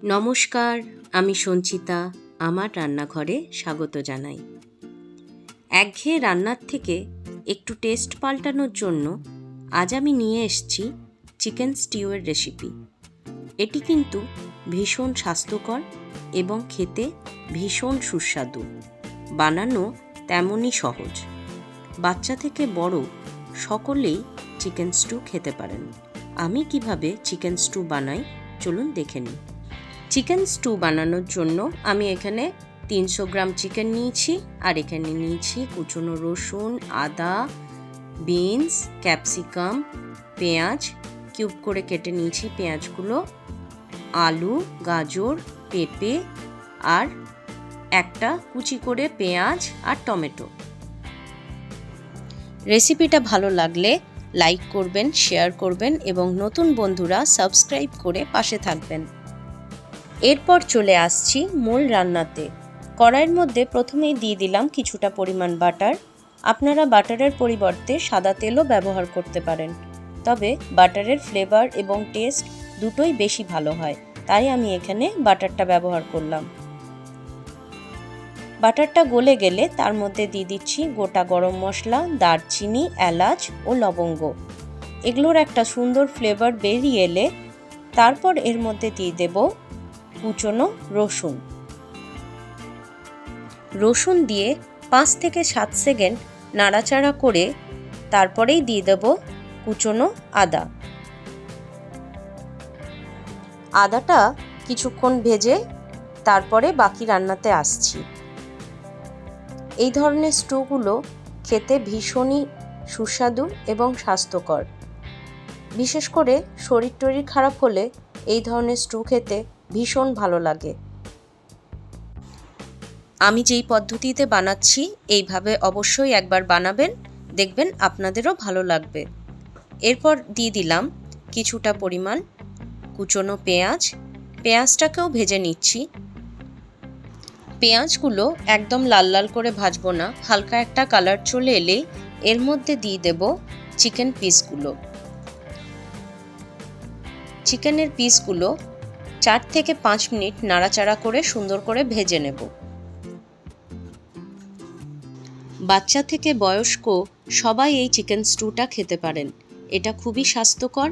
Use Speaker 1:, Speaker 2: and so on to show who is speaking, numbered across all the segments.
Speaker 1: নমস্কার, আমি সঞ্চিতা। আমার রান্নাঘরে স্বাগত জানাই। একঘেয়ে রান্নার থেকে একটু টেস্ট পাল্টানোর জন্য আজ আমি নিয়ে এসেছি চিকেন স্টিউয়ের রেসিপি। এটি কিন্তু ভীষণ স্বাস্থ্যকর এবং খেতে ভীষণ সুস্বাদু। বানানো তেমনই সহজ। বাচ্চা থেকে বড় সকলেই চিকেন স্টু খেতে পারেন। আমি কিভাবে চিকেন স্টু বানাই চলুন দেখে নিই। চিকেন স্টু বানানোর জন্য আমি এখানে 300 গ্রাম চিকেন নিয়েছি, আর এখানে নিয়েছি কুচনো রসুন, আদা, বিনস, ক্যাপসিকাম, পেঁয়াজ কিউব করে কেটে নিয়েছি পেঁয়াজগুলো, আলু, গাজর, পেঁপে আর একটা কুচি করে পেঁয়াজ আর টমেটো। রেসিপিটা ভালো লাগলে লাইক করবেন, শেয়ার করবেন এবং নতুন বন্ধুরা সাবস্ক্রাইব করে পাশে থাকবেন। এরপর চলে আসছি মূল রান্নাতে। কড়াইয়ের মধ্যে প্রথমেই দিয়ে দিলাম কিছুটা পরিমাণ বাটার। আপনারা বাটারের পরিবর্তে সাদা তেলও ব্যবহার করতে পারেন, তবে বাটারের ফ্লেভার এবং টেস্ট দুটোই বেশি ভালো হয়, তাই আমি এখানে বাটারটা ব্যবহার করলাম। বাটারটা গলে গেলে তার মধ্যে দিয়ে দিচ্ছি গোটা গরম মশলা, দারচিনি, এলাচ ও লবঙ্গ। এগুলোর একটা সুন্দর ফ্লেভার বেরিয়ে এলে তারপর এর মধ্যে দিয়ে দেব কুচনো রসুন দিয়ে 5 থেকে 7 সেকেন্ড নাড়াচাড়া করে তারপরেই দিয়ে দেব কুচনো আদাটা কিছুক্ষণ ভেজে তারপরে বাকি রান্নাতে আসছি। এই ধরনের স্টুগুলো খেতে ভীষণই সুস্বাদু এবং স্বাস্থ্যকর। বিশেষ করে শরীর খারাপ হলে এই ধরনের স্টু খেতে ভীষণ ভালো লাগে। আমি যেই পদ্ধতিতে বানাচ্ছি এইভাবে অবশ্যই একবার বানাবেন, দেখবেন আপনাদেরও ভালো লাগবে। এরপর দিয়ে দিলাম কিছুটা পরিমাণ কুচনো পেঁয়াজটাকেও ভেজে নিচ্ছি। পেঁয়াজগুলো একদম লাল লাল করে ভাজবো না, হালকা একটা কালার চলে এলেই এর মধ্যে দিয়ে দেব চিকেনের পিসগুলো 4 থেকে 5 মিনিট নাড়াচাড়া করে সুন্দর করে ভেজে নেব। বাচ্চা থেকে বয়স্ক সবাই এই চিকেন স্টুটা খেতে পারেন। এটা খুবই স্বাস্থ্যকর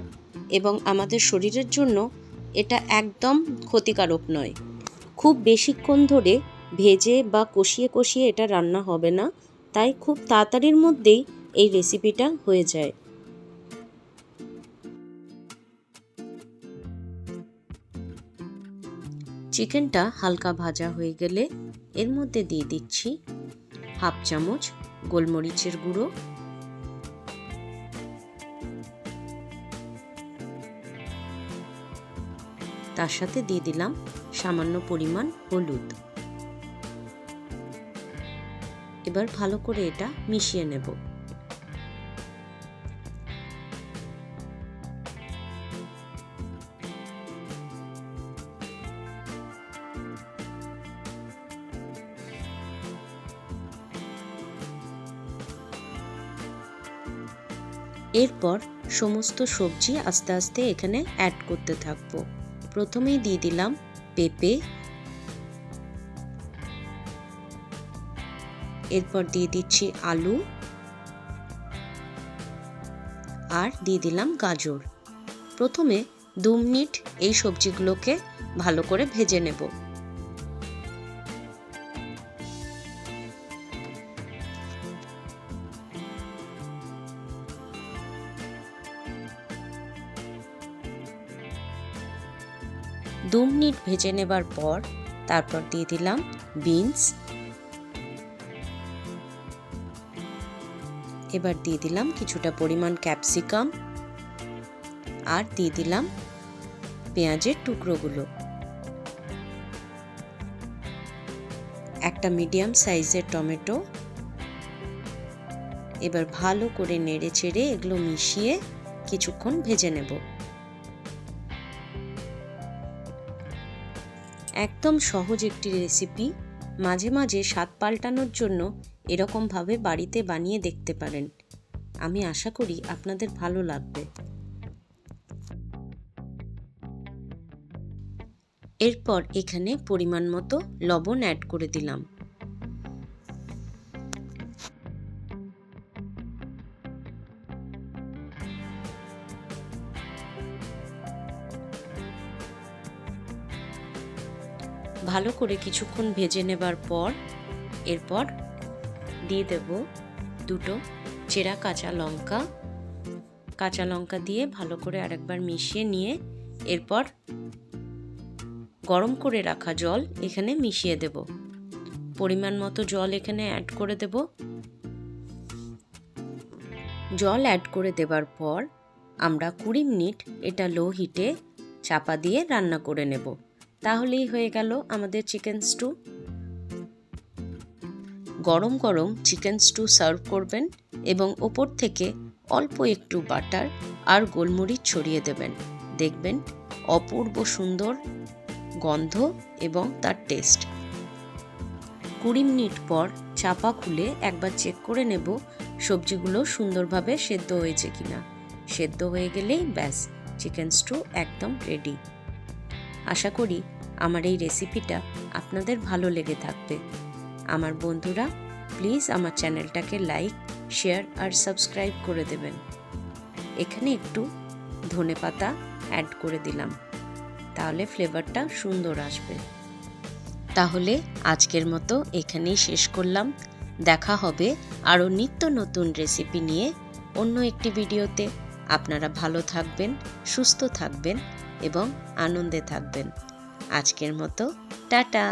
Speaker 1: এবং আমাদের শরীরের জন্য এটা একদম ক্ষতিকারক নয়। খুব বেশিক্ষণ ধরে ভেজে বা কষিয়ে এটা রান্না হবে না, তাই খুব তাড়াতাড়ির মধ্যেই এই রেসিপিটা হয়ে যায়। চিকেনটা হালকা ভাজা হয়ে গেলে এর মধ্যে দিয়ে দিচ্ছি হাফ চামচ গোলমরিচের গুঁড়ো, তার সাথে দিয়ে দিলাম সামান্য পরিমাণ হলুদ। এবার ভালো করে এটা মিশিয়ে নেব। এরপর সমস্ত সবজি আস্তে আস্তে এখানে অ্যাড করতে থাকবো। প্রথমেই দিয়ে দিলাম পেঁপে, এরপর দিয়ে দিচ্ছি আলু আর দিয়ে দিলাম গাজর। প্রথমে 2 মিনিট এই সবজিগুলোকে ভালো করে ভেজে নেব। দু মিনিট ভেজে নেবার পর তারপর দিয়ে দিলাম বিনস, এবার দিয়ে দিলাম কিছুটা পরিমাণ ক্যাপসিকাম আর দিয়ে দিলাম পেঁয়াজের টুকরোগুলো। একটা মিডিয়াম সাইজের টমেটো। এবার ভালো করে নেড়ে চেড়ে এগুলো মিশিয়ে কিছুক্ষণ ভেজে নেব। একদম সহজ একটি রেসিপি, মাঝে মাঝে স্বাদ পাল্টানোর জন্য এরকমভাবে বাড়িতে বানিয়ে দেখতে পারেন। আমি আশা করি আপনাদের ভালো লাগবে। এরপর এখানে পরিমাণ মতো লবণ অ্যাড করে দিলাম। ভালো করে কিছুক্ষণ ভেজে নেবার পর এরপর দিয়ে দেব দুটো চেরা কাঁচা লঙ্কা দিয়ে ভালো করে আরেকবার মিশিয়ে নিয়ে এরপর গরম করে রাখা জল এখানে মিশিয়ে দেব। পরিমাণ মতো জল এখানে অ্যাড করে দেব। জল অ্যাড করে দেবার পর আমরা 20 মিনিট এটা লো হিটে চাপা দিয়ে রান্না করে নেব। তাহলেই হয়ে গেল আমাদের চিকেন স্টু। গরম গরম চিকেন স্টু সার্ভ করবেন এবং ওপর থেকে অল্প একটু বাটার আর গোলমরিচ ছড়িয়ে দেবেন। দেখবেন অপূর্ব সুন্দর গন্ধ এবং তার টেস্ট। 20 মিনিট পর চাপা খুলে একবার চেক করে নেব সবজিগুলো সুন্দরভাবে সেদ্ধ হয়েছে কিনা। সেদ্ধ হয়ে গেলেই ব্যাস, চিকেন স্টু একদম রেডি। আশা করি আমার এই রেসিপিটা আপনাদের ভালো লেগে থাকবে। আমার বন্ধুরা প্লিজ আমার চ্যানেলটাকে লাইক, শেয়ার আর সাবস্ক্রাইব করে দেবেন। এখানে একটু ধনেপাতা অ্যাড করে দিলাম, তাহলে ফ্লেভারটা সুন্দর আসবে। তাহলে আজকের মতো এখানেই শেষ করলাম। দেখা হবে আরও নিত্য নতুন রেসিপি নিয়ে অন্য একটি ভিডিওতে। আপনারা ভালো থাকবেন, সুস্থ থাকবেন এবং আনন্দে থাকবেন। আজকের মতো টাটা।